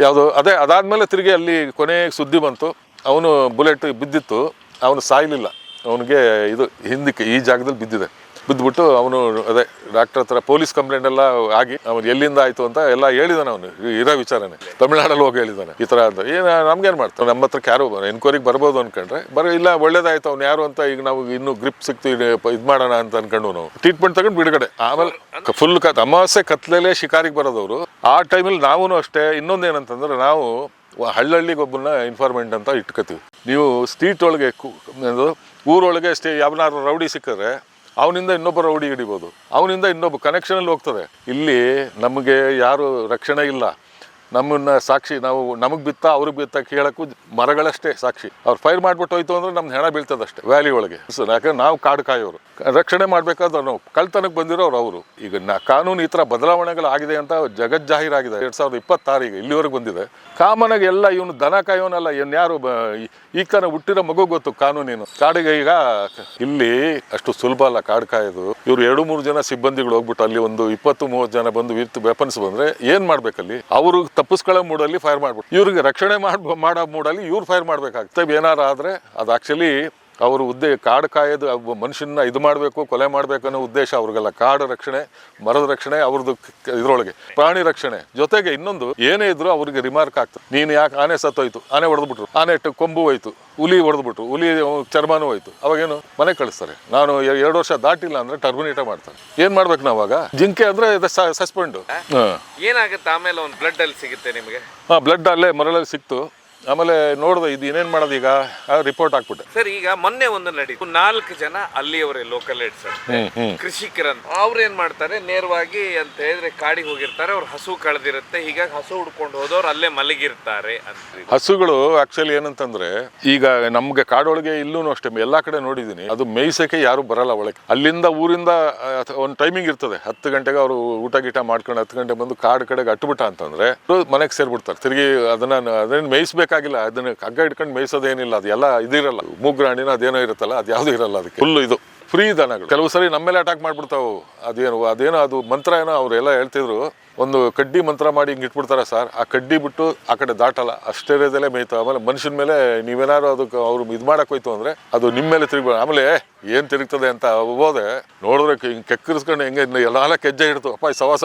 ಯಾವುದು ಅದಾದಮೇಲೆ ತಿರುಗಿ ಅಲ್ಲಿ ಕೊನೆಗೆ ಸುದ್ದಿ ಬಂತು, ಅವನು ಬುಲೆಟ್ ಬಿದ್ದಿತ್ತು, ಅವನು ಸಾಯ್ಲಿಲ್ಲ, ಅವನಿಗೆ ಇದು ಹಿಂದಕ್ಕೆ ಈ ಜಾಗದಲ್ಲಿ ಬಿದ್ದುಬಿಟ್ಟು ಅವನು ಡಾಕ್ಟರ್ ಹತ್ರ ಪೊಲೀಸ್ ಕಂಪ್ಲೇಂಟ್ ಎಲ್ಲ ಆಗಿ ಅವನು ಎಲ್ಲಿಂದ ಆಯ್ತು ಅಂತ ಎಲ್ಲ ಹೇಳಿದಾನೆ. ಅವನು ಇರೋ ವಿಚಾರನೇ ತಮಿಳ್ನಾಡಲ್ಲಿ ಹೋಗಿ ಹೇಳಿದಾನೆ ಈ ಥರ ಅಂತ. ನಮ್ಗೇನು ಮಾಡ್ತಾನೆ, ನಮ್ಮ ಹತ್ರಕ್ಕೆ ಯಾರು ಎನ್ಕ್ವೈರಿಗೆ ಬರ್ಬೋದು ಅನ್ಕೊಂಡ್ರೆ ಇಲ್ಲ, ಒಳ್ಳೇದಾಯ್ತು ಅವ್ನು ಯಾರು ಅಂತ. ಈಗ ನಾವು ಇನ್ನೂ ಗ್ರಿಪ್ ಸಿಕ್ತು, ಇದು ಮಾಡೋಣ ಅಂತ ಅನ್ಕೊಂಡು ನಾವು ಟ್ರೀಟ್ಮೆಂಟ್ ತಗೊಂಡು ಬಿಡುಗಡೆ. ಆಮೇಲೆ ಫುಲ್ ಅಮಾವಾಸ್ಯೆ ಕತ್ಲೆಲೆ ಶಿಕಾರಿಗೆ ಬರೋದವರು. ಆ ಟೈಮಲ್ಲಿ ನಾವು ಅಷ್ಟೇ. ಇನ್ನೊಂದೇನಂತಂದ್ರೆ ನಾವು ಹಳ್ಳಿಗೆ ಒಬ್ಬನ ಇನ್ಫಾರ್ಮೆಂಟ್ ಅಂತ ಇಟ್ಕೋತೀವಿ. ನೀವು ಸ್ಟ್ರೀಟ್ ಒಳಗೆ ಊರೊಳಗೆ ಯಾವನಾರು ರೌಡಿ ಸಿಕ್ಕಿದ್ರೆ ಅವನಿಂದ ಇನ್ನೊಬ್ಬ ರೌಡಿ ಹಿಡಿಬೋದು, ಅವನಿಂದ ಇನ್ನೊಬ್ಬ ಕನೆಕ್ಷನಲ್ಲಿ ಹೋಗ್ತದೆ. ಇಲ್ಲಿ ನಮಗೆ ಯಾರು ರಕ್ಷಣೆ ಇಲ್ಲ. ನಮ್ಮನ್ನ ಸಾಕ್ಷಿ, ನಮಗೆ ಬಿತ್ತ ಅವ್ರಿಗೆ ಬಿತ್ತ ಕೇಳಕ್ಕೂ ಮರಗಳಷ್ಟೇ ಸಾಕ್ಷಿ. ಅವ್ರು ಫೈರ್ ಮಾಡ್ಬಿಟ್ಟು ಹೋಯ್ತು ಅಂದ್ರೆ ನಮ್ದು ಹೆಣ ಬೀಳ್ತದಷ್ಟೇ ವ್ಯಾಲಿ ಒಳಗೆ. ಯಾಕಂದ್ರೆ ನಾವು ಕಾಡು ಕಾಯೋರು, ರಕ್ಷಣೆ ಮಾಡ್ಬೇಕಾದ್ರೆ ನಾವು ಕಳ್ತನಕ್ಕೆ ಬಂದಿರೋರು ಅವರು. ಈಗ ಕಾನೂನು ಈ ಥರ ಬದಲಾವಣೆಗಳಾಗಿದೆ ಅಂತ ಜಗಜ್ಜಾಹೀರಾಗಿದೆ. 2026 ಈಗ ಇಲ್ಲಿವರೆಗೆ ಬಂದಿದೆ. ಕಾಮನಾಗಿ ಎಲ್ಲ ಇವನು ದನ ಕಾಯೋನಲ್ಲ, ಇನ್ಯಾರು ಈಗ ತಾನೇ ಹುಟ್ಟಿರೋ ಮಗು ಗೊತ್ತು ಕಾನೂನೇನು. ಕಾಡಿಗೆ ಈಗ ಇಲ್ಲಿ ಅಷ್ಟು ಸುಲಭ ಅಲ್ಲ ಕಾಡು ಕಾಯೋದು. ಇವ್ರು 2-3 ಜನ ಸಿಬ್ಬಂದಿಗಳು ಹೋಗ್ಬಿಟ್ಟು ಅಲ್ಲಿ ಒಂದು 20-30 ಜನ ಬಂದು ವಿತ್ ವೆಪನ್ಸ್ ಬಂದ್ರೆ ಏನ್ ಮಾಡ್ಬೇಕಲ್ಲಿ, ಅವರು ತಪ್ಪಿಸ್ಕೊಳ್ಳೋ ಮೂಡಲ್ಲಿ ಫೈರ್ ಮಾಡ್ಬಿಟ್ಟು ಇವ್ರಿಗೆ ರಕ್ಷಣೆ ಮಾಡೋ ಮೂಡಲ್ಲಿ ಇವ್ರು ಫೈರ್ ಮಾಡ್ಬೇಕಾಗ್ತದೆ. ಏನಾರು ಆದ್ರೆ ಅದು ಆಕ್ಚುಲಿ ಅವ್ರ ಕಾಡು ಕಾಯೋದು, ಮನುಷ್ಯನ ಇದು ಮಾಡಬೇಕು, ಕೊಲೆ ಮಾಡಬೇಕು ಅನ್ನೋ ಉದ್ದೇಶ ಅವ್ರಿಗೆಲ್ಲ. ಕಾಡು ರಕ್ಷಣೆ, ಮರದ ರಕ್ಷಣೆ, ಅವ್ರದ್ದು ಇದ್ರೊಳಗೆ ಪ್ರಾಣಿ ರಕ್ಷಣೆ ಜೊತೆಗೆ ಇನ್ನೊಂದು ಏನೇ ಇದ್ರು ಅವ್ರಿಗೆ ರಿಮಾರ್ಕ್ ಆಗ್ತದೆ. ನೀನು ಯಾಕೆ ಆನೆ ಸತ್ತೋಯ್ತು, ಆನೆ ಹೊಡೆದ್ಬಿಟ್ರು, ಆನೆ ಕೊಂಬು ಹೋಯ್ತು, ಹುಲಿ ಹೊಡೆದ್ಬಿಟ್ರು, ಹುಲಿ ಚರ್ಮನೂ ಹೋಯ್ತು, ಅವಾಗೇನು ಮನೆ ಕಳಿಸ್ತಾರೆ. ನಾನು 2 ವರ್ಷ ದಾಟಿಲ್ಲ ಅಂದ್ರೆ ಟರ್ಮಿನೇಟ್ ಮಾಡ್ತಾರೆ. ಏನ್ ಮಾಡ್ಬೇಕು ನಾವಾಗ? ಜಿಂಕೆ ಅಂದ್ರೆ ಸಸ್ಪೆಂಡ್. ಏನಾಗುತ್ತೆ ಆಮೇಲೆ ಒಂದು ಬ್ಲಡ್ ಅಲ್ಲಿ ಸಿಗುತ್ತೆ ನಿಮಗೆ? ಬ್ಲಡ್ ಅಲ್ಲೇ ಮರಳಲ್ಲಿ ಸಿಕ್ತು. ಆಮೇಲೆ ನೋಡ್ದೆ ಇದು ಏನೇನ್ ಮಾಡೋದು ಈಗ ರಿಪೋರ್ಟ್ ಹಾಕ್ಬಿಟ್ಟೆ. ಸರ್ ಈಗ ಮೊನ್ನೆ ಒಂದು ನಡೀತು, 4 ಜನ ಅಲ್ಲಿಯವರೇ ಲೋಕಲ್ ಏಡ್ಸ್ ಕೃಷಿಕರಂತ ಅವ್ರು ಏನ್ ಮಾಡ್ತಾರೆ, ನೇರವಾಗಿ ಅಂತ ಹೇಳಿದ್ರೆ ಕಾಡಿಗೆ ಹೋಗಿರ್ತಾರೆ, ಅವ್ರ ಹಸು ಕಳೆದಿರುತ್ತೆ, ಹೀಗಾಗಿ ಹಸು ಹುಡ್ಕೊಂಡು ಹೋದವ್ರು ಅಲ್ಲೇ ಮಲಗಿರ್ತಾರೆ ಅಂತ. ಹಸುಗಳು ಆಕ್ಚುಲಿ ಏನಂತಂದ್ರೆ ಈಗ ನಮ್ಗೆ ಕಾಡೊಳಗೆ ಇಲ್ಲೂ ಅಷ್ಟೇ ಎಲ್ಲಾ ಕಡೆ ನೋಡಿದೀನಿ, ಅದು ಮೇಯ್ಸಕ್ಕೆ ಯಾರು ಬರಲ್ಲ ಒಳಗೆ. ಅಲ್ಲಿಂದ ಊರಿಂದ ಒಂದು ಟೈಮಿಂಗ್ ಇರ್ತದೆ, 10 ಗಂಟೆಗೆ ಅವರು ಊಟ ಗೀಟ ಮಾಡ್ಕೊಂಡು 10 ಗಂಟೆ ಬಂದು ಕಾಡು ಕಡೆಗೆ ಅಟ್ಟುಬಿಟ್ಟ ಅಂತಂದ್ರೆ ಮನೆಗೆ ಸೇರ್ಬಿಡ್ತಾರೆ. ತಿರುಗಿ ಅದನ್ನ ಮೇಯಿಸ್ಬೇಕಾಗಿಲ್ಲ, ಅದನ್ನ ಹಗ್ಗ ಇಟ್ಕೊಂಡು ಮೇಯಿಸೋದೇನಿಲ್ಲ, ಅದು ಎಲ್ಲ ಇದಿರಲ್ಲ, ಮೂಗ್ರಾಣಿನ ಅದೇನೋ ಇರುತ್ತಲ್ಲ, ಅದು ಯಾವ್ದು ಇರಲ್ಲ, ಅದಕ್ಕೆ ಫುಲ್ ಇದು ಫ್ರೀ ದನಗಳು. ಕೆಲವು ಸರಿ ನಮ್ಮೇಲೆ ಅಟ್ಯಾಕ್ ಮಾಡ್ಬಿಡ್ತಾವು. ಅದೇನೋ ಅದು ಮಂತ್ರ ಏನೋ ಅವರೆಲ್ಲ ಹೇಳ್ತಿದ್ರು, ಒಂದು ಕಡ್ಡಿ ಮಂತ್ರ ಮಾಡಿ ಹಿಂಗೆ ಇಟ್ಬಿಡ್ತಾರೆ ಸರ್, ಆ ಕಡ್ಡಿ ಬಿಟ್ಟು ಆ ಕಡೆ ದಾಟಲ್ಲ, ಅಷ್ಟೇ ಏರಿಯಾದಲ್ಲೇ ಮೇಯ್ತಾವೆ. ಆಮೇಲೆ ಮನುಷ್ಯನ ಮೇಲೆ ನೀವೇನಾದ್ರು ಅದಕ್ಕೆ ಅವ್ರು ಇದು ಮಾಡಕ್ ಹೋಯ್ತು ಅಂದ್ರೆ ಅದು ನಿಮ್ಮ ಮೇಲೆ ತಿರುಗಿ, ಆಮೇಲೆ ಏನ್ ತಿರುಗ್ತದೆ ಅಂತ ಹೋದೆ ನೋಡಿದ್ರೆ ಹಿಂಗೆ ಕೆಕ್ಕರಿಸ್ಕೊಂಡು ಹೆಂಗೆ ಎಲ್ಲ ಕೆಜ್ಜೆ ಹಿಡ್ತು, ಅಪ್ಪ ಸವಾಸ.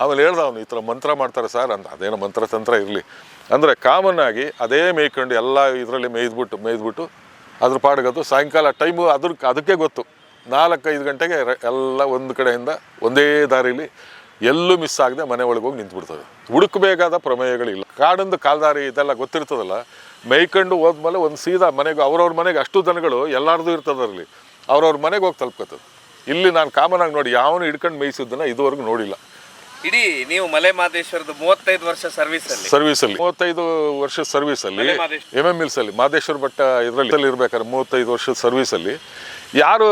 ಆಮೇಲೆ ಹೇಳ್ದ ಅವ್ನು, ಈ ಥರ ಮಂತ್ರ ಮಾಡ್ತಾರೆ ಸರ್ ಅಂತ. ಅದೇನೋ ಮಂತ್ರ ತಂತ್ರ ಇರಲಿ ಅಂದರೆ ಕಾಮನ್ ಆಗಿ ಅದೇ ಮೇಯ್ಕೊಂಡು ಎಲ್ಲ ಇದರಲ್ಲಿ ಮೇಯ್ದ್ಬಿಟ್ಟು ಅದ್ರ ಪಾಡ್ಗದು ಸಾಯಂಕಾಲ ಟೈಮು ಅದಕ್ಕೆ ಗೊತ್ತು, 4-5 ಗಂಟೆಗೆ ಎಲ್ಲ ಒಂದು ಕಡೆಯಿಂದ ಒಂದೇ ದಾರಿಲಿ ಎಲ್ಲೂ ಮಿಸ್ ಆಗದೆ ಮನೆ ಒಳಗೆ ಹೋಗಿ ನಿಂತ್ಬಿಡ್ತವೆ. ಹುಡುಕಬೇಕಾದ ಪ್ರಮೇಯಗಳಿಲ್ಲ. ಕಾಡೊಂದು ಕಾಲ್ದಾರಿ ಇದೆಲ್ಲ ಗೊತ್ತಿರ್ತದಲ್ಲ, ಮೇಯ್ಕೊಂಡು ಹೋದ್ಮೇಲೆ ಒಂದು ಸೀದಾ ಮನೆಗೆ ಅವ್ರವ್ರ ಮನೆಗೆ ಅಷ್ಟು ದನಗಳು ಎಲ್ಲಾರ್ದು ಇರ್ತದರಲ್ಲಿ, ಅವ್ರವ್ರ ಮನೆಗೆ ಹೋಗಿ ತಲುಪ್ಕೊತದೆ. ಇಲ್ಲಿ ನಾನು ಕಾಮನ್ ಆಗಿ ನೋಡಿ ಯಾವನು ಹಿಡ್ಕೊಂಡು ಮೇಯಿಸಿದ್ದನ್ನ ಇದುವರೆಗೂ ನೋಡಿಲ್ಲ. ಇಡೀ ನೀವು ಮಲೆ ಮಹದೇಶ್ವರದ 35 ವರ್ಷ ಸರ್ವಿಸಲ್ಲಿ 35 ವರ್ಷದ ಸರ್ವಿಸಲ್ಲಿ MMLs ಅಲ್ಲಿ ಮಹದೇಶ್ವರ ಬೆಟ್ಟ ಇದರಲ್ಲಿ ಇರ್ಬೇಕಾದ್ರೆ 35 ವರ್ಷದ ಸರ್ವಿಸಲ್ಲಿ ಯಾರು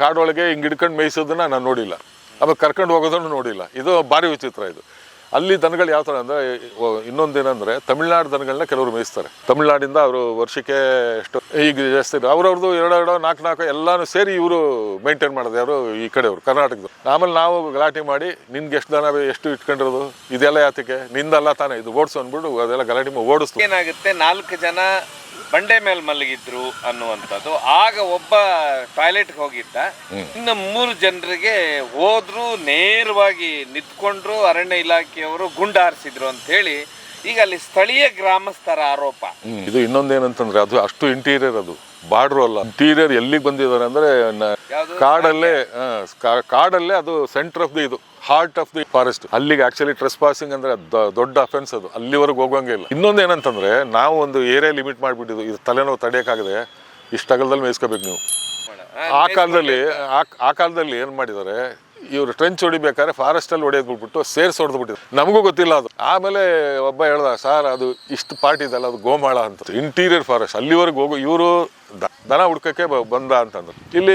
ಕಾಡೊಳಗೆ ಹಿಂಗೆ ಹಿಡ್ಕೊಂಡು ಮೇಯಿಸೋದನ್ನ ನಾನು ನೋಡಿಲ್ಲ. ಆಮೇಲೆ ಕರ್ಕೊಂಡು ಹೋಗೋದನ್ನು ನೋಡಿಲ್ಲ. ಇದು ಭಾರಿ ವಿಚಿತ್ರ. ಇದು ಅಲ್ಲಿ ದನಗಳು ಯಾವ ಥರ ಅಂದರೆ, ಇನ್ನೊಂದೇನೆಂದರೆ ತಮಿಳ್ನಾಡು ದನಗಳನ್ನ ಕೆಲವರು ಮೇಯಿಸ್ತಾರೆ. ತಮಿಳ್ನಾಡಿಂದ ಅವರು ವರ್ಷಕ್ಕೆ ಎಷ್ಟು ಈಗ ಜಾಸ್ತಿ ಅವ್ರವ್ರದ್ದು 2 4 ಎಲ್ಲಾನು ಸೇರಿ ಇವರು ಮೇಂಟೈನ್ ಮಾಡೋದು, ಯಾರು ಈ ಕಡೆಯವರು ಕರ್ನಾಟಕದ. ಆಮೇಲೆ ನಾವು ಗಲಾಟೆ ಮಾಡಿ ನಿನ್ಗೆ ಎಷ್ಟು ದನ ಎಷ್ಟು ಇಟ್ಕೊಂಡಿರೋದು, ಇದೆಲ್ಲ ಯಾತಕ್ಕೆ, ನಿಂದಲ್ಲ ತಾನೇ ಇದು ಓಡಿಸು ಅಂದ್ಬಿಟ್ಟು ಅದೆಲ್ಲ ಗಲಾಟೆ ಓಡಿಸ್ತು. ಏನಾಗುತ್ತೆ, 4 ಜನ ಬಂಡೆ ಮೇಲೆ ಮಲಗಿದ್ರು ಅನ್ನುವಂಥದ್ದು. ಆಗ ಒಬ್ಬ ಟಾಯ್ಲೆಟ್ಗೆ ಹೋಗಿದ್ದ, ಇನ್ನು 3 ಜನರಿಗೆ ಹೋದ್ರು, ನೇರವಾಗಿ ನಿಂತ್ಕೊಂಡ್ರು, ಅರಣ್ಯ ಇಲಾಖೆಯವರು ಗುಂಡಾರಿಸಿದ್ರು ಅಂತ ಹೇಳಿ ಈಗ ಅಲ್ಲಿ ಸ್ಥಳೀಯ ಗ್ರಾಮಸ್ಥರ ಆರೋಪ. ಇದು ಇನ್ನೊಂದೇನಂತಂದ್ರೆ ಅದು ಅಷ್ಟು ಇಂಟೀರಿಯರ್, ಅದು ಬಾರ್ಡ್ರು ಅಲ್ಲ. ಇಂಟೀರಿಯರ್ ಎಲ್ಲಿಗೆ ಬಂದಿದ್ದಾರೆ ಅಂದ್ರೆ ಕಾಡಲ್ಲೇ ಅದು ಸೆಂಟರ್ ಆಫ್ ದಿ ಇದು ಹಾರ್ಟ್ ಆಫ್ ದಿ ಫಾರೆಸ್ಟ್. ಅಲ್ಲಿಗೆ ಆಕ್ಚುಲಿ ಟ್ರೆಸ್ ಪಾಸಿಂಗ್ ಅಂದ್ರೆ ದೊಡ್ಡ ಅಫೆನ್ಸ್, ಅದು ಅಲ್ಲಿವರೆಗೆ ಹೋಗಂಗೆ ಇಲ್ಲ. ಇನ್ನೊಂದು ಏನಂತಂದ್ರೆ ನಾವು ಒಂದು ಏರಿಯಾ ಲಿಮಿಟ್ ಮಾಡ್ಬಿಟ್ಟಿದ್ದು, ಇದು ತಲೆನೋವು ತಡೆಯೋಕ್ಕಾಗದೆ ಇಷ್ಟು ಅಗಲದಲ್ಲಿ ಮೇಯಿಸ್ಕೋಬೇಕು ನೀವು. ಆ ಕಾಲದಲ್ಲಿ ಏನ್ ಮಾಡಿದ್ದಾರೆ, ಇವರು ಟ್ರೆಂಚ್ ಹೊಡಿಬೇಕಾದ್ರೆ ಫಾರೆಸ್ಟ್ ಅಲ್ಲಿ ಹೊಡೆಯೋದು ಬಿಟ್ಬಿಟ್ಟು ಸೇರ್ಸ್ ಹೊಡೆದ್ಬಿಟ್ಟಿದ್ರು. ನಮಗೂ ಗೊತ್ತಿಲ್ಲ ಅದು. ಆಮೇಲೆ ಒಬ್ಬ ಹೇಳ್ದ, ಸರ್ ಅದು ಇಷ್ಟು ಪಾರ್ಟ್ ಇದೆಲ್ಲ ಅದು ಗೋಮಾಳ ಅಂತ. ಇಂಟೀರಿಯರ್ ಫಾರೆಸ್ಟ್ ಅಲ್ಲಿವರೆಗೆ ಹೋಗು, ಇವರು ದನ ಹುಡ್ಕಕ್ಕೆ ಬಂದ ಅಂತಂದ್ರು. ಇಲ್ಲಿ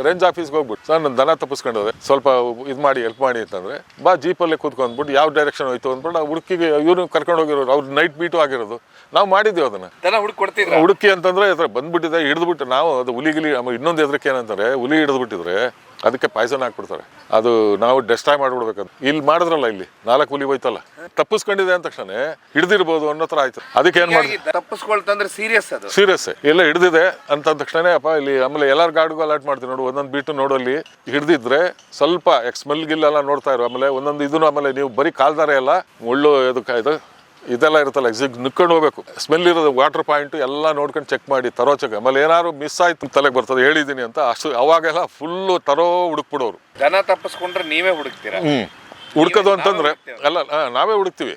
ರೇಂಜ್ ಆಫೀಸ್ಗೆ ಹೋಗ್ಬಿಟ್ಟು, ಸರ್ ನನ್ನ ದನ ತಪ್ಪಿಸ್ಕೊಂಡೋದೆ, ಸ್ವಲ್ಪ ಇದು ಮಾಡಿ ಹೆಲ್ಪ್ ಮಾಡಿ ಅಂತಂದ್ರೆ, ಬಾ ಜೀಪಲ್ಲೇ ಕೂತ್ಕೊಂಡ್ಬಿಟ್ಟು ಯಾವ ಡೈರೆಕ್ಷನ್ ಹೋಯ್ತು ಅಂದ್ಬಿಟ್ಟು ಆ ಹುಡುಕಿಗೆ ಇವ್ರು ಕರ್ಕೊಂಡು ಹೋಗಿರೋರು, ಅವ್ರು ನೈಟ್ ಬೀಟು ಆಗಿರೋದು. ನಾವು ಮಾಡಿದ್ದೀವಿ ಅದನ್ನ, ದನ ಹುಡುಕೊಡ್ತಿದ್ರು. ಹುಡುಕಿ ಅಂತಂದ್ರೆ ಬಂದ್ಬಿಟ್ಟಿದೆ, ಹಿಡಿದ್ಬಿಟ್ಟು ನಾವು ಅದು ಹುಲಿಗಿಲಿ. ಇನ್ನೊಂದು ಎದ್ರಕ್ಕೆ ಏನಂತಾರೆ, ಹುಲಿ ಹಿಡಿದ್ಬಿಟ್ಟಿದ್ರೆ ಅದಕ್ಕೆ ಪಾಯ್ಸನ್ ಹಾಕ್ಬಿಡ್ತಾರೆ, ಅದು ನಾವು ಡೆಸ್ಟ್ರಾಯ್ ಮಾಡ್ಬಿಡ್ಬೇಕದು. ಇಲ್ಲಿ ಮಾಡಿದ್ರಲ್ಲ, ಇಲ್ಲಿ 4 ಹುಲಿ ಹೋಯ್ತಲ್ಲ, ತಪ್ಪಿಸ್ಕೊಂಡಿದೆ ಅಂದ ತಕ್ಷಣ ಹಿಡಿದಿರ್ಬೋದು ಅನ್ನೋ ಥರ ಆಯ್ತು. ಅದಕ್ಕೆ ಏನ್ ಮಾಡಿ ತಪ್ಪಿಸ್ಕೊಳ್ತಂದ್ರೆ ಸೀರಿಯಸ್ ಎಲ್ಲ ಹಿಡಿದಿದೆ ಅಂತ ತಕ್ಷಣ ಅಪ್ಪ ಇಲ್ಲಿ ಆಮೇಲೆ ಎಲ್ಲಾರ ಗಾಡಿಗೂ ಅಲರ್ಟ್ ಮಾಡ್ತೀವಿ ನೋಡು, ಒಂದೊಂದು ಬಿಟ್ಟು ನೋಡಲ್ಲಿ ಹಿಡಿದಿದ್ರೆ ಸ್ವಲ್ಪ ಸ್ಮೆಲ್ ಗಿಲ್ಲೆಲ್ಲ ನೋಡ್ತಾ ಇರೋ. ಆಮೇಲೆ ಒಂದೊಂದು ಇದನ್ನು, ಆಮೇಲೆ ನೀವು ಬರೀ ಕಾಲ್ದಾರೆ ಎಲ್ಲ ಮುಳ್ಳು ಇದೆಲ್ಲ ಇರುತ್ತಲ್ಲ, ನಿಕ್ಕೊಂಡು ಹೋಗ್ಬೇಕು. ಸ್ಮೆಲ್ ಇರೋದು ವಾಟರ್ ಪಾಯಿಂಟ್ ಎಲ್ಲ ನೋಡ್ಕೊಂಡು ಚೆಕ್ ಮಾಡಿ ತರೋಚಕ್ಕೆ. ಆಮೇಲೆ ಏನಾದ್ರು ಮಿಸ್ ಆಯ್ತು ತಲೆಗೆ ಬರ್ತದೆ ಹೇಳಿದ್ದೀನಿ ಅಂತ ಅಷ್ಟು ಅವಾಗೆಲ್ಲ ಫುಲ್ಲು ಹುಡುಕ್ಬಿಡೋರು. ದನ ತಪ್ಪಿಸ್ಕೊಂಡ್ರೆ ನೀವೇ ಹುಡುಕ್ತೀರಾ? ಹುಡ್ಕೋದು ಅಂತಂದ್ರೆ ಅಲ್ಲ, ನಾವೇ ಹುಡುಕ್ತಿವಿ.